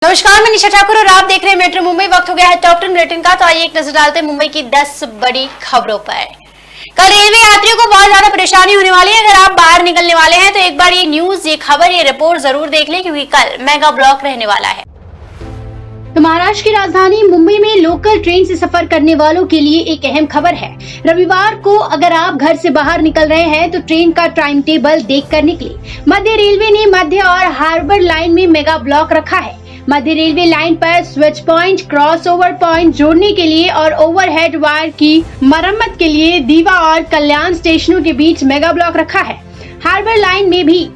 नमस्कार, मैं निशा ठाकुर और आप देख रहे हैं मेट्रो मुंबई। वक्त हो गया है टॉप 10 बुलेटिन का। तो आइए एक नजर डालते हैं मुंबई की 10 बड़ी खबरों पर। कल रेलवे यात्रियों को बहुत ज्यादा परेशानी होने वाली है। अगर आप बाहर निकलने वाले हैं तो एक बार ये न्यूज, ये खबर, ये रिपोर्ट जरूर देख लें, क्योंकि कल मेगा ब्लॉक रहने वाला है। तो महाराष्ट्र की राजधानी मुंबई में लोकल ट्रेन से सफर करने वालों के लिए एक अहम खबर है। रविवार को अगर आप घर से बाहर निकल रहे हैं तो ट्रेन का टाइम टेबल देख कर निकले। मध्य रेलवे ने मध्य और हार्बर लाइन में मेगा ब्लॉक रखा है। मध्य रेलवे लाइन पर switch point, cross over point जोड़ने के लिए और ओवरहेड वायर की मरम्मत के लिए दीवा और कल्याण स्टेशनों के बीच मेगा ब्लॉक रखा है। हार्बर लाइन में भी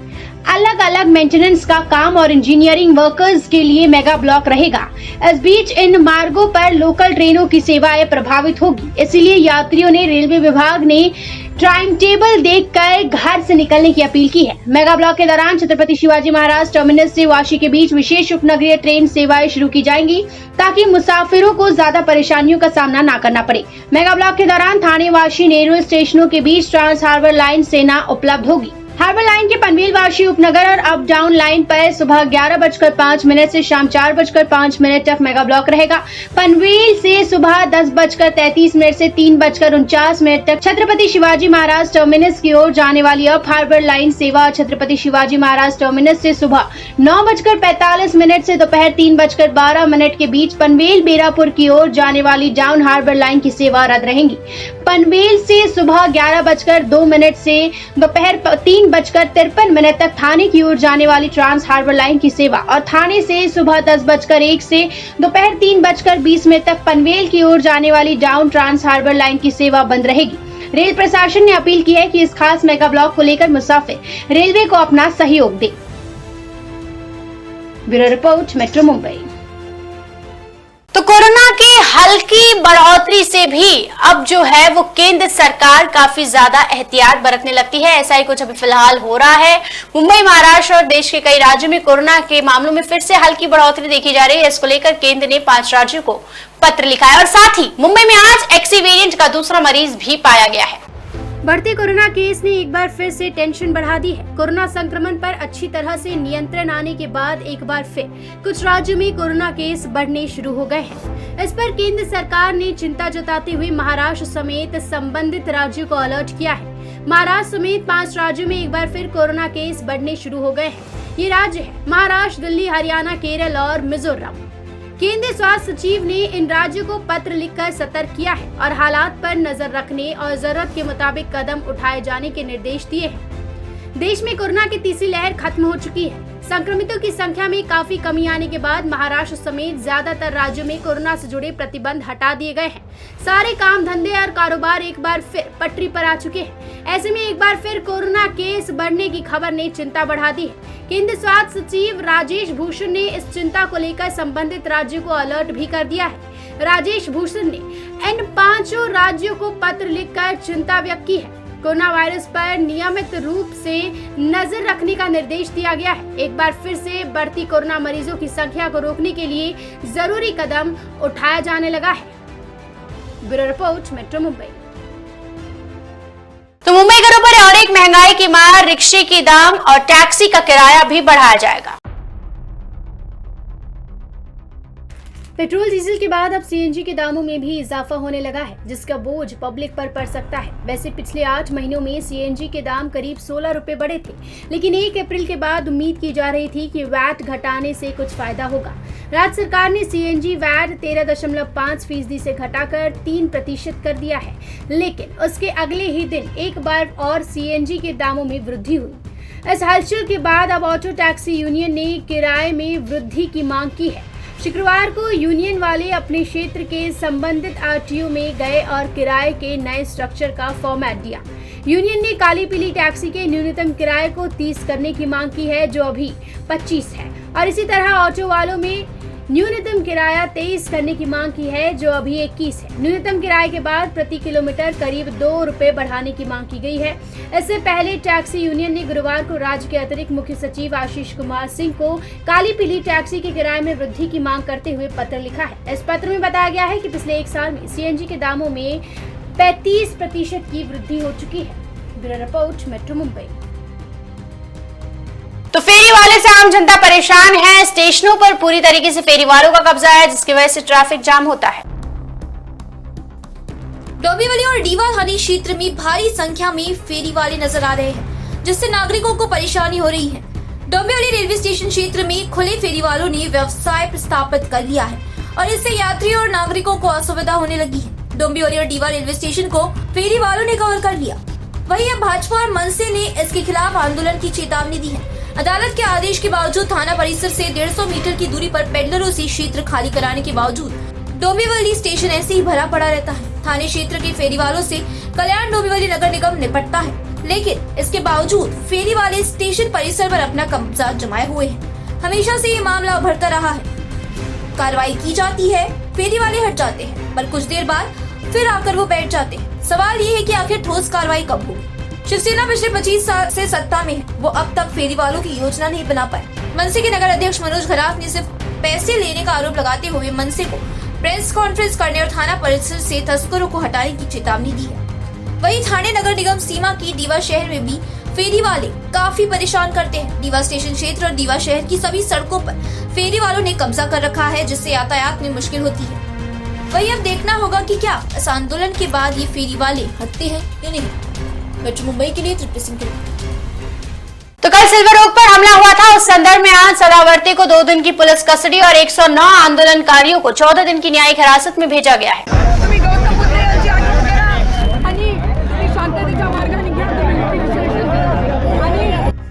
अलग अलग मेंटेनेंस का काम और इंजीनियरिंग वर्कर्स के लिए मेगा ब्लॉक रहेगा। इस बीच इन मार्गों पर लोकल ट्रेनों की सेवाएं प्रभावित होगी, इसलिए यात्रियों ने रेलवे विभाग ने टाइम टेबल देखकर घर से निकलने की अपील की है। मेगा ब्लॉक के दौरान छत्रपति शिवाजी महाराज टर्मिनस से वाशी के बीच विशेष उपनगरीय ट्रेन सेवाएं शुरू की जाएंगी, ताकि मुसाफिरों को ज्यादा परेशानियों का सामना न करना पड़े। मेगा ब्लॉक के दौरान थाने, वाशी, नेहरू स्टेशनों के बीच ट्रांस हार्बर लाइन सेना उपलब्ध होगी। हार्बर लाइन के पनवेल, वाशी उपनगर और अप डाउन लाइन पर सुबह 11:05 से शाम 4:05 तक मेगा ब्लॉक रहेगा। पनवेल से सुबह 10:33 से 3:49 तक छत्रपति शिवाजी महाराज टर्मिनस की ओर जाने वाली अप हार्बर लाइन सेवा छत्रपति शिवाजी महाराज टर्मिनस से सुबह 9:45 से दोपहर 3:12 के बीच पनवेल बेरापुर की ओर जाने वाली डाउन हार्बर लाइन की सेवा रद्द रहेंगी। पनवेल से सुबह 11:02 से दोपहर 3:53 तक थाने की ओर जाने वाली ट्रांस हार्बर लाइन की सेवा और थाने से सुबह 10:01 से दोपहर 3:20 तक पनवेल की ओर जाने वाली डाउन ट्रांस हार्बर लाइन की सेवा बंद रहेगी। रेल प्रशासन ने अपील की है कि इस खास मेगा ब्लॉक को लेकर मुसाफिर रेलवे को अपना सहयोग दे। Bureau report, metro Mumbai. तो कोरोना की हल्की बढ़ोतरी से भी अब जो है वो केंद्र सरकार काफी ज्यादा एहतियात बरतने लगती है। ऐसा ही कुछ अभी फिलहाल हो रहा है। मुंबई, महाराष्ट्र और देश के कई राज्यों में कोरोना के मामलों में फिर से हल्की बढ़ोतरी देखी जा रही है। इसको लेकर केंद्र ने 5 राज्यों को पत्र लिखा है और साथ ही मुंबई में आज एक्सी वेरिएंट का दूसरा मरीज भी पाया गया है। बढ़ते कोरोना केस ने एक बार फिर से टेंशन बढ़ा दी है। कोरोना संक्रमण पर अच्छी तरह से नियंत्रण आने के बाद एक बार फिर कुछ राज्यों में कोरोना केस बढ़ने शुरू हो गए हैं। इस पर केंद्र सरकार ने चिंता जताते हुए महाराष्ट्र समेत संबंधित राज्यों को अलर्ट किया है। महाराष्ट्र समेत 5 राज्यों में एक बार फिर कोरोना केस बढ़ने शुरू हो गए हैं। ये राज्य है महाराष्ट्र, दिल्ली, हरियाणा, केरल और मिजोरम। केंद्रीय स्वास्थ्य सचिव ने इन राज्यों को पत्र लिखकर सतर्क किया है और हालात पर नजर रखने और जरूरत के मुताबिक कदम उठाए जाने के निर्देश दिए हैं। देश में कोरोना की तीसरी लहर खत्म हो चुकी है। संक्रमितों की संख्या में काफी कमी आने के बाद महाराष्ट्र समेत ज्यादातर राज्यों में कोरोना से जुड़े प्रतिबंध हटा दिए गए हैं। सारे काम धंधे और कारोबार एक बार फिर पटरी पर आ चुके हैं। ऐसे में एक बार फिर कोरोना केस बढ़ने की खबर ने चिंता बढ़ा दी है। केंद्रीय स्वास्थ्य सचिव राजेश भूषण ने इस चिंता को लेकर संबंधित राज्यों को अलर्ट भी कर दिया है। राजेश भूषण ने इन 5 राज्यों को पत्र लिखकर चिंता व्यक्त की है। कोरोना वायरस पर नियमित रूप से नजर रखने का निर्देश दिया गया है। एक बार फिर से बढ़ती कोरोना मरीजों की संख्या को रोकने के लिए जरूरी कदम उठाया जाने लगा है। Bureau report, metro Mumbai. तो मुंबई घरों पर और एक महंगाई की मार, रिक्शे के दाम और टैक्सी का किराया भी बढ़ाया जाएगा। पेट्रोल डीजल के बाद अब सीएनजी के दामों में भी इजाफा होने लगा है, जिसका बोझ पब्लिक पर पड़ सकता है। वैसे पिछले 8 महीनों में सीएनजी के दाम करीब 16 रुपए बढ़े थे, लेकिन 1 अप्रैल के बाद उम्मीद की जा रही थी कि वैट घटाने से कुछ फायदा होगा। राज्य सरकार ने सीएनजी वैट 13.5% से घटाकर 3% कर दिया है, लेकिन उसके अगले ही दिन एक बार और सीएनजी के दामों में वृद्धि हुई। इस हलचल के बाद अब ऑटो टैक्सी यूनियन ने किराए में वृद्धि की मांग की है। शुक्रवार को यूनियन वाले अपने क्षेत्र के संबंधित आरटीओ में गए और किराए के नए स्ट्रक्चर का फॉर्मेट दिया। यूनियन ने काली पीली टैक्सी के न्यूनतम किराए को 30 करने की मांग की है, जो अभी 25 है, और इसी तरह ऑटो वालों में न्यूनतम किराया 23 करने की मांग की है, जो अभी 21 है। न्यूनतम किराए के बाद प्रति किलोमीटर करीब 2 रुपए बढ़ाने की मांग की गई है। इससे पहले टैक्सी यूनियन ने गुरुवार को राज्य के अतिरिक्त मुख्य सचिव आशीष कुमार सिंह को काली पीली टैक्सी के किराए में वृद्धि की मांग करते हुए पत्र लिखा है। इस पत्र में बताया गया है कि पिछले 1 साल में सीएनजी के दामों में 35% की वृद्धि हो चुकी है। Bureau report, metro Mumbai. तो फेरी वाले से आम जनता परेशान है। स्टेशनों पर पूरी तरीके से फेरी वालों का कब्जा है, जिसकी वजह से ट्रैफिक जाम होता है। डोंबिवली और रीवा थाने क्षेत्र में भारी संख्या में फेरी वाले नजर आ रहे हैं, जिससे नागरिकों को परेशानी हो रही है। डोंबिवली रेलवे स्टेशन क्षेत्र में खुले फेरी वालों ने व्यवसाय स्थापित कर लिया है और इससे यात्रियों और नागरिकों को असुविधा होने लगी है। डोंबिवली और रीवा रेलवे स्टेशन को फेरी वालों ने कवर कर लिया। वहीं अब भाजपा और मनसे ने इसके खिलाफ आंदोलन की चेतावनी दी है। अदालत के आदेश के बावजूद थाना परिसर से 150 मीटर की दूरी पर पेडलरों से क्षेत्र खाली कराने के बावजूद डोंबिवली स्टेशन ऐसे ही भरा पड़ा रहता है। थाने क्षेत्र के फेरी वालों से कल्याण डोंबिवली नगर निगम निपटता है, लेकिन इसके बावजूद फेरी वाले स्टेशन परिसर पर अपना कब्जा जमाए हुए हैं। हमेशा से ये मामला उभरता रहा है। कार्रवाई की जाती है, फेरी वाले हट जाते हैं, पर कुछ देर बाद फिर आकर वो बैठ जाते हैं। सवाल ये है कि आखिर ठोस कार्रवाई कब होगी? शिवसेना पिछले 25 साल से सत्ता में है, वो अब तक फेरी वालों की योजना नहीं बना पाए। मनसे के नगर अध्यक्ष मनोज घरात ने सिर्फ पैसे लेने का आरोप लगाते हुए मनसे को प्रेस कॉन्फ्रेंस करने और थाना परिसर से तस्करों को हटाने की चेतावनी दी है। वहीं थाने नगर निगम सीमा की दीवा शहर में भी फेरी वाले काफी परेशान करते हैं। दीवा स्टेशन क्षेत्र और दीवा शहर की सभी सड़कों पर फेरी वालों ने कब्जा कर रखा है, जिससे यातायात में मुश्किल होती है। वहीं अब देखना होगा कि क्या इस आंदोलन के बाद ये फेरी वाले हटते हैं या नहीं। मेट्रो मुंबई के लिए तृप्ति सिंह। तो कल सिल्वर ओक पर हमला हुआ था, उस संदर्भ में आज सदावर्ती को 2 दिन की पुलिस कस्टडी और 109 आंदोलनकारियों को 14 दिन की न्यायिक हिरासत में भेजा गया है।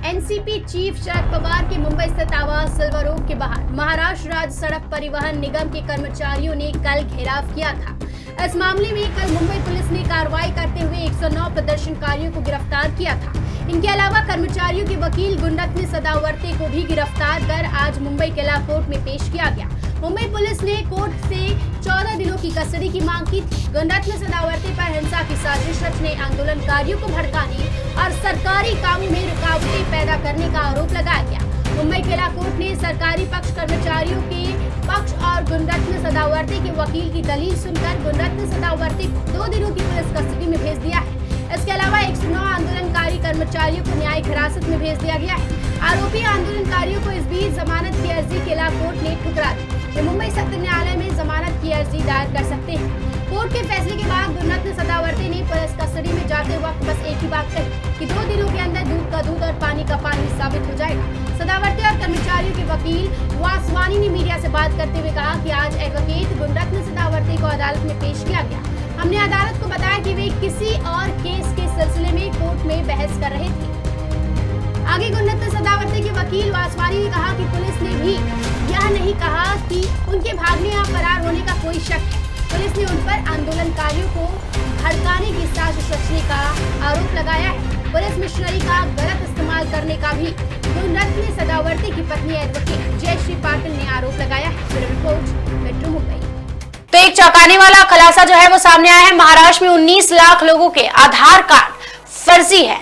एनसीपी चीफ शरद पवार के मुंबई स्थित आवास सिल्वर ओक के बाहर महाराष्ट्र राज्य सड़क परिवहन निगम के कर्मचारियों ने कल घेराव किया था। इस मामले में कल मुंबई पुलिस ने कार्रवाई करते हुए 109 प्रदर्शनकारियों को गिरफ्तार किया था। इनके अलावा कर्मचारियों के वकील गुंडरत्न सदावर्ते को भी गिरफ्तार कर आज मुंबई किला कोर्ट में पेश किया गया। मुंबई पुलिस ने कोर्ट से 14 दिनों की कस्टडी की मांग की थी। गुंडरत्न सदावर्ते पर हिंसा की साजिश रचने, आंदोलनकारियों को भड़काने और सरकारी कामों में रुकावटें पैदा करने का आरोप लगाया गया। मुंबई किला कोर्ट ने सरकारी पक्ष कर्मचारियों के पक्ष और गुंडरत्न सदावर्ते के वकील की दलील सुनकर गुंडरत्न सदावर्ते को 2 दिनों की पुलिस कस्टडी में भेज दिया है। इसके अलावा 109 आंदोलनकारी कर्मचारियों को न्यायिक हिरासत में भेज दिया गया है। आरोपी आंदोलनकारियों को इस बीच जमानत की अर्जी किला कोर्ट ने ठुकरा दी। वे मुंबई सत्र न्यायालय में जमानत की अर्जी दायर कर सकते हैं। कोर्ट के फैसले के बाद गुंडरत्न सदावर्ते ने पुलिस कस्टडी में जाते वक्त बस एक ही बात कही कि 2 दिनों के अंदर दूध का दूध और पानी का पानी साबित हो जाएगा। सदावर्ते और कर्मचारियों के वकील वासवानी ने मीडिया से बात करते हुए कहा कि आज एडवोकेट गुंडरत्न सदावर्ते को अदालत में पेश किया गया। हमने अदालत को बताया कि वे किसी और केस के सिलसिले में कोर्ट में बहस कर रहे थे। आगे गुंडरत्न सदावर्ते के वकील वासवानी ने कहा कि पुलिस ने भी यह नहीं कहा कि उनके भागने या फरार होने का कोई शक है। पुलिस ने उन पर आंदोलनकारियों को भड़काने की साजिश रचने का आरोप लगाया है। पुलिस मिशनरी का गलत इस्तेमाल करने का भी गुंडरत्न सदावर्ते की पत्नी एडवोकेट जयश्री पाटिल ने आरोप लगाया है। Report metro Mumbai. तो एक चौंकाने वाला खुलासा जो है वो सामने आया है। महाराष्ट्र में 19 लाख लोगों के आधार कार्ड फर्जी है।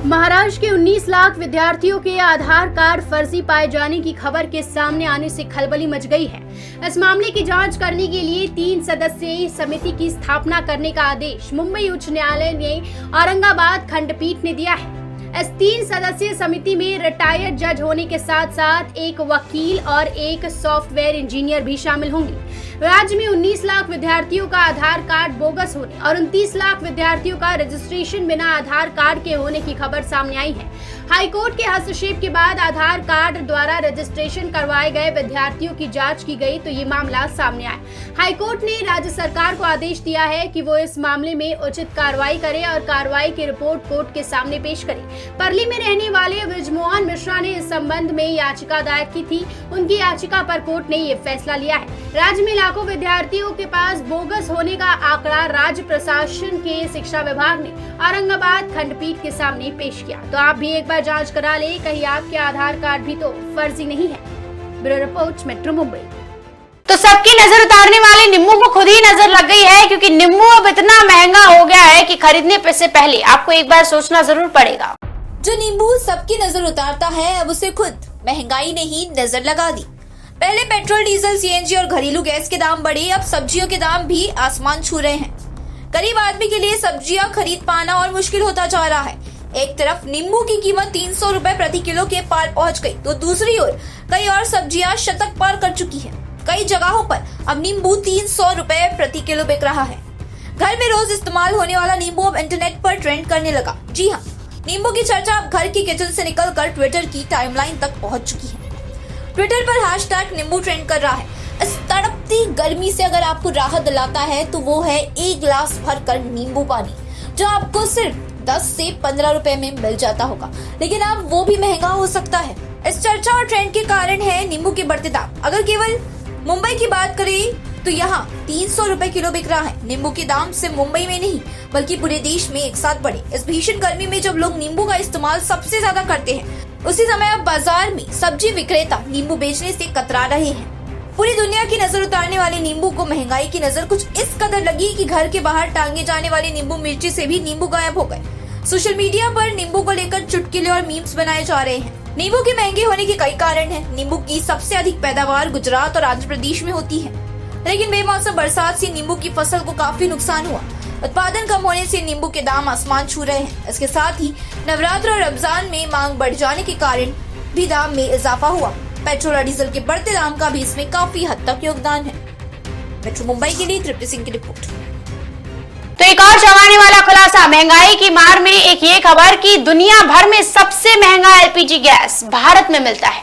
महाराष्ट्र के 19 लाख विद्यार्थियों के आधार कार्ड फर्जी पाए जाने की खबर के सामने आने से खलबली मच गई है। इस मामले की जांच करने के लिए 3 सदस्यीय समिति की स्थापना करने का आदेश मुंबई उच्च न्यायालय ने औरंगाबाद खंडपीठ ने दिया है। इस 3 सदस्यीय समिति में रिटायर्ड जज होने के साथ साथ एक वकील और एक सॉफ्टवेयर इंजीनियर भी शामिल होंगे। राज्य में 19 लाख विद्यार्थियों का आधार कार्ड बोगस होने और 29 लाख विद्यार्थियों का रजिस्ट्रेशन बिना आधार कार्ड के होने की खबर सामने आई है। हाईकोर्ट के हस्तक्षेप के बाद आधार कार्ड द्वारा रजिस्ट्रेशन करवाए गए विद्यार्थियों की जांच की गई तो ये मामला सामने आया। हाईकोर्ट ने राज्य सरकार को आदेश दिया है कि वो इस मामले में उचित कार्रवाई करे और कार्रवाई की रिपोर्ट कोर्ट के सामने पेश करे। पर्ली में रहने वाले बृजमोहन मिश्रा ने इस संबंध में याचिका दायर की थी। उनकी याचिका पर कोर्ट ने ये फैसला लिया है। राज्य में लाखों विद्यार्थियों के पास बोगस होने का आंकड़ा राज्य प्रशासन के शिक्षा विभाग ने औरंगाबाद खंडपीठ के सामने पेश किया। तो आप भी एक बार जांच करा ले, कहीं आपके आधार कार्ड भी तो फर्जी नहीं है। Bureau report metro Mumbai. तो सबकी नजर उतारने वाले नींबू को खुद ही नजर लग गई है, क्योंकि नींबू अब इतना महंगा हो गया है कि खरीदने से पहले आपको एक बार सोचना जरूर पड़ेगा। जो नींबू सबकी नजर उतारता है, अब उसे खुद महंगाई ने ही नजर लगा दी। पहले पेट्रोल, डीजल, सीएनजी और घरेलू गैस के दाम बढ़े, अब सब्जियों के दाम भी आसमान छू रहे हैं। गरीब आदमी के लिए सब्जियां खरीद पाना और मुश्किल होता जा रहा है। एक तरफ नींबू की कीमत 300 रुपए प्रति किलो के पार पहुंच गई, तो दूसरी ओर कई और सब्जियां शतक पार कर चुकी हैं। कई जगहों पर अब नींबू 300 रुपए प्रति किलो बिक रहा है। घर में रोज इस्तेमाल होने वाला नींबू अब इंटरनेट पर ट्रेंड करने लगा। जी हाँ, नींबू की चर्चा अब घर की किचन से निकलकर ट्विटर की टाइमलाइन तक पहुंच चुकी है। ट्विटर पर हैशटैग नींबू ट्रेंड कर रहा है। इस तड़पती गर्मी से अगर आपको राहत दिलाता है तो वो है एक गिलास भरकर नींबू पानी, जो आपको सिर्फ 10 से 15 रुपए में मिल जाता होगा, लेकिन अब वो भी महंगा हो सकता है। इस चर्चा और ट्रेंड के कारण है नींबू के बढ़ते दाम। अगर केवल मुंबई की बात करें तो यहाँ 300 रुपए किलो बिक रहा है। नींबू के दाम सिर्फ मुंबई में नहीं बल्कि पूरे देश में एक साथ बढ़े। इस भीषण गर्मी में जब लोग नींबू का इस्तेमाल सबसे ज्यादा करते हैं, उसी समय अब बाजार में सब्जी विक्रेता नींबू बेचने से कतरा रहे हैं। पूरी दुनिया की नजर उतारने वाले नींबू को महंगाई की नजर कुछ इस कदर लगी कि घर के बाहर टांगे जाने वाले नींबू मिर्ची से भी नींबू गायब हो गए। सोशल मीडिया पर नींबू को लेकर चुटकुले और मीम्स बनाए जा रहे हैं। नींबू के महंगे होने के कई कारण हैं। नींबू की सबसे अधिक पैदावार गुजरात और आंध्र प्रदेश में होती है, लेकिन बेमौसम बरसात से नींबू की फसल को काफी नुकसान हुआ। उत्पादन कम होने से नींबू के दाम आसमान छू रहे हैं। इसके साथ ही नवरात्र और रमजान में मांग बढ़ जाने के कारण भी दाम में इजाफा हुआ। पेट्रोल और डीजल के बढ़ते दाम का भी इसमें काफी हद तक योगदान है। मेट्रो मुंबई के लिए तृप्ति सिंह की रिपोर्ट। तो एक और चौंकाने वाला खुलासा, महंगाई की मार में एक ये खबर कि दुनिया भर में सबसे महंगा एलपीजी गैस भारत में मिलता है।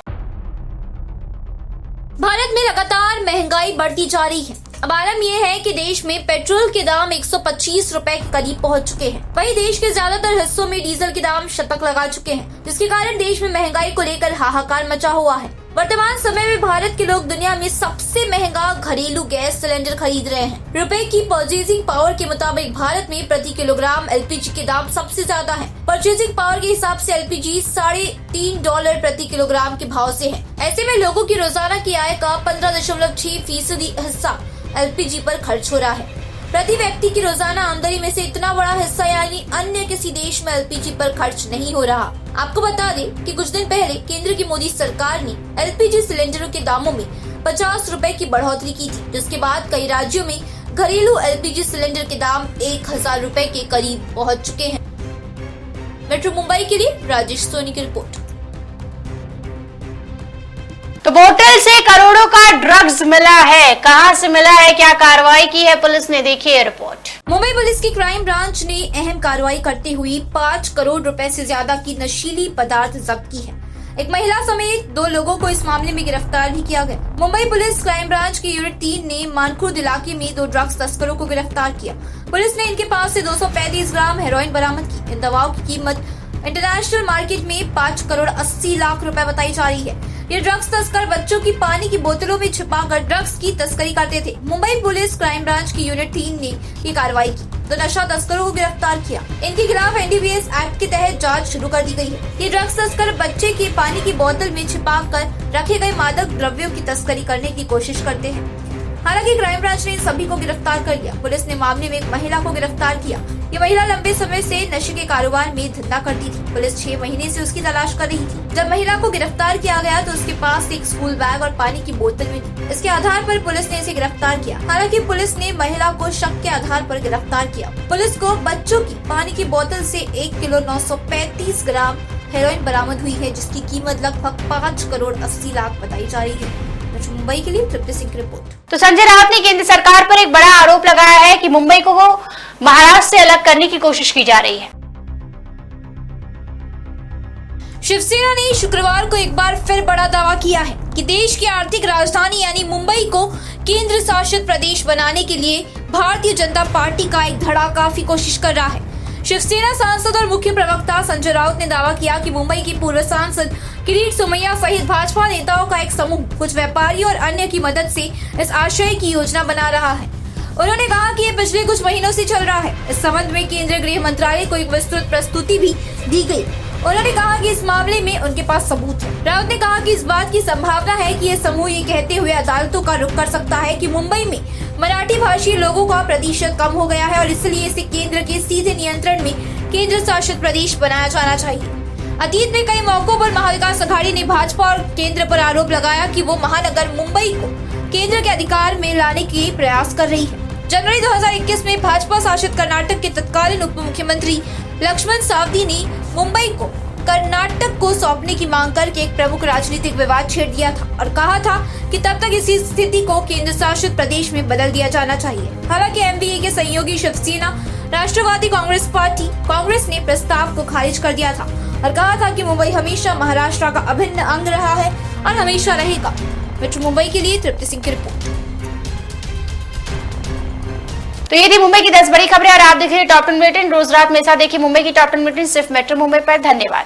भारत में लगातार महंगाई बढ़ती जा रही है। अब आलम यह है कि देश में पेट्रोल के दाम 125 रुपए के करीब पहुंच चुके हैं। वहीं देश के ज्यादातर हिस्सों में डीजल के दाम शतक लगा चुके हैं, जिसके कारण देश में महंगाई को लेकर हाहाकार मचा हुआ है। वर्तमान समय में भारत के लोग दुनिया में सबसे महंगा घरेलू गैस सिलेंडर खरीद रहे हैं। रुपए की परचेजिंग पावर के मुताबिक भारत में प्रति किलोग्राम एलपीजी के दाम सबसे ज्यादा है। परचेजिंग पावर के हिसाब से एलपीजी $3.5 प्रति किलोग्राम के भाव से है। ऐसे में लोगों की रोजाना की आय का 15.6% हिस्सा एलपीजी पर खर्च हो रहा है। प्रति व्यक्ति की रोजाना आमदनी में से इतना बड़ा हिस्सा यानी अन्य किसी देश में एलपीजी पर खर्च नहीं हो रहा। आपको बता दें कि कुछ दिन पहले केंद्र की मोदी सरकार ने एलपीजी सिलेंडरों के दामों में 50 रुपए की बढ़ोतरी की थी, जिसके बाद कई राज्यों में घरेलू एलपीजी सिलेंडर के दाम 1000 रुपए के करीब पहुंच चुके हैं। मेट्रो मुंबई के लिए राजेश सोनी की रिपोर्ट। तो बोतल से करोड़ों का ड्रग्स मिला है। कहां से मिला है, क्या कार्रवाई की है पुलिस ने, देखिए रिपोर्ट। मुंबई पुलिस की क्राइम ब्रांच ने अहम कार्रवाई करते हुए 5 करोड़ रुपए से ज्यादा की नशीली पदार्थ जब्त की है। एक महिला समेत 2 लोगों को इस मामले में गिरफ्तार भी किया गया। मुंबई पुलिस क्राइम ब्रांच की यूनिट 3 ने मानखुर्द इलाके में 2 ड्रग्स तस्करों को गिरफ्तार किया। पुलिस ने इनके पास से 235 ग्राम हेरोइन बरामद की। इन दवाओं की कीमत इंटरनेशनल मार्केट में 5 करोड़ 80 लाख रुपए बताई जा रही है। ये ड्रग्स तस्कर बच्चों की पानी की बोतलों में छिपाकर ड्रग्स की तस्करी करते थे। मुंबई पुलिस क्राइम ब्रांच की यूनिट 3 ने ये कार्रवाई की तो नशा तस्करों को गिरफ्तार किया। इनके खिलाफ एनडीपीएस एक्ट के तहत जांच शुरू कर दी गई है। ये ड्रग्स तस्कर बच्चे की पानी की बोतल में छिपाकर रखे गए मादक द्रव्यों की तस्करी करने की कोशिश करते हैं। हालांकि क्राइम ब्रांच ने इन सभी को गिरफ्तार कर लिया। पुलिस ने मामले में एक महिला को गिरफ्तार किया। ये महिला लंबे समय से नशे के कारोबार में धंधा करती थी। पुलिस 6 महीने से उसकी तलाश कर रही थी। जब महिला को गिरफ्तार किया गया तो उसके पास एक स्कूल बैग और पानी की बोतल भी थी। इसके आधार पर पुलिस ने इसे गिरफ्तार किया। हालांकि पुलिस ने महिला को शक के आधार पर गिरफ्तार किया। पुलिस को बच्चों की पानी की बोतल से 1 किलो 935 ग्राम हेरोइन बरामद हुई है, जिसकी कीमत लगभग 5 करोड़ 80 लाख बताई जा रही है। मुंबई के लिए तृप्ति सिंह की रिपोर्ट। तो संजय राउत ने केंद्र सरकार पर एक बड़ा आरोप लगाया है कि मुंबई को वो महाराष्ट्र से अलग करने की कोशिश की जा रही है। शिवसेना ने शुक्रवार को एक बार फिर बड़ा दावा किया है कि देश की आर्थिक राजधानी यानी मुंबई को केंद्र शासित प्रदेश बनाने के लिए भारतीय जनता पार्टी का एक धड़ा काफी कोशिश कर रहा है। शिवसेना सांसद और मुख्य प्रवक्ता संजय राउत ने दावा किया कि मुंबई की पूर्व सांसद किरीट सोमैया सहित भाजपा नेताओं का एक समूह कुछ व्यापारियों और अन्य की मदद से इस आशय की योजना बना रहा है। उन्होंने कहा कि ये पिछले कुछ महीनों से चल रहा है। इस संबंध में केंद्रीय गृह मंत्रालय को एक विस्तृत प्रस्तुति भी दी गई। उन्होंने कहा कि इस मामले में उनके पास सबूत है। राउत ने कहा कि इस बात की संभावना है कि ये समूह ये कहते हुए अदालतों का रुख कर सकता है कि मुंबई में मराठी भाषी लोगों का प्रतिशत कम हो गया है और इसलिए इसे केंद्र के सीधे नियंत्रण में केंद्र शासित प्रदेश बनाया जाना चाहिए। अतीत में कई मौकों पर महाविकास अघाड़ी ने भाजपा और केंद्र पर आरोप लगाया कि वो महानगर मुंबई को केंद्र के अधिकार में लाने के प्रयास कर रही है। जनवरी 2021 में भाजपा शासित कर्नाटक के तत्कालीन उप मुख्यमंत्री लक्ष्मण सावदी ने मुंबई को कर्नाटक को सौंपने की मांग करके एक प्रमुख राजनीतिक विवाद छेड़ दिया था और कहा था कि तब तक इसी स्थिति को केंद्र शासित प्रदेश में बदल दिया जाना चाहिए। हालांकि एमवीए के सहयोगी शिवसेना राष्ट्रवादी कांग्रेस पार्टी कांग्रेस ने प्रस्ताव को खारिज कर दिया था और कहा था कि मुंबई हमेशा महाराष्ट्र का अभिन्न अंग रहा है और हमेशा रहेगा। मेट्रो मुंबई के लिए तृप्ति सिंह की रिपोर्ट। तो ये थी मुंबई की 10 बड़ी खबरें और आप देख रहे हैं टॉप 10 बुलेटिन। रोज रात में ऐसा देखिए मुंबई की टॉप 10 बुलेटिन सिर्फ मेट्रो मुंबई पर। धन्यवाद।